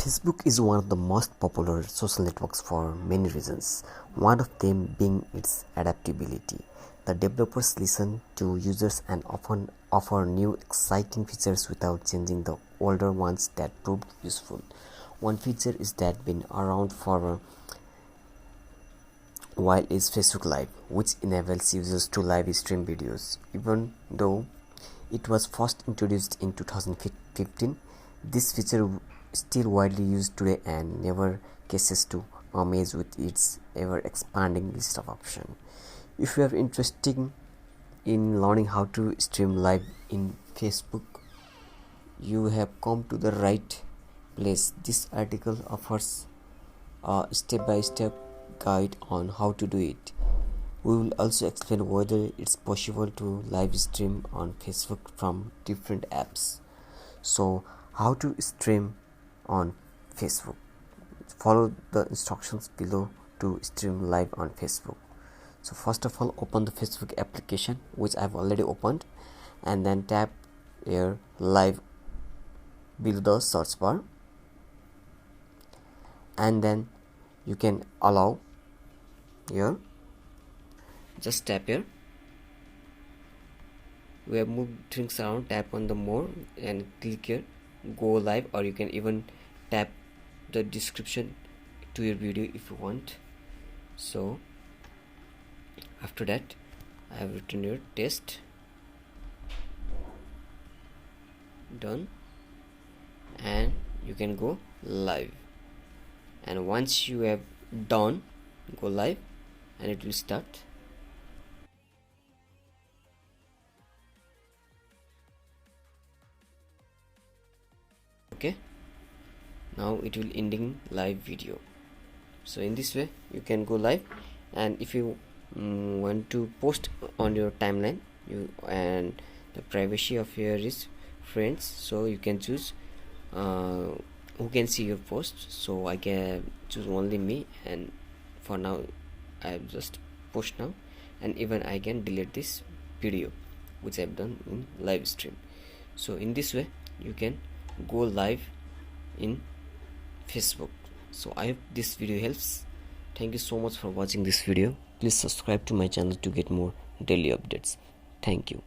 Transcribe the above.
Facebook is one of the most popular social networks for many reasons, one of them being its adaptability. The developers listen to users and often offer new exciting features without changing the older ones that proved useful. One feature is that been around for a while is Facebook Live, which enables users to live stream videos. Even though it was first introduced in 2015, this feature still widely used today and never ceases to amaze with its ever expanding list of options. If you are interested in learning how to stream live in Facebook, you have come to the right place. This article offers a step-by-step guide on how to do it. We will also explain whether it's possible to live stream on Facebook from different apps. So, how to stream on Facebook? Follow the instructions below to stream live on Facebook. So first of all, open the Facebook application, which I've already opened, and then tap here live below the search bar, and then you can allow here. Just tap here. We have moved things around. Tap on the more and click here go live, or you can even tap the description to your video if you want. So after that, I have written your test, done, and you can go live. And once you have done, go live and it will start. Okay, now it will ending live video. So in this way you can go live, and if you want to post on your timeline, and the privacy of here is friends, so you can choose who can see your post. So I can choose only me, and for now I have just post now, and even I can delete this video which I have done in live stream. So in this way you can go live in Facebook. So I hope this video helps. Thank you so much for watching this video. Please subscribe to my channel to get more daily updates. Thank you.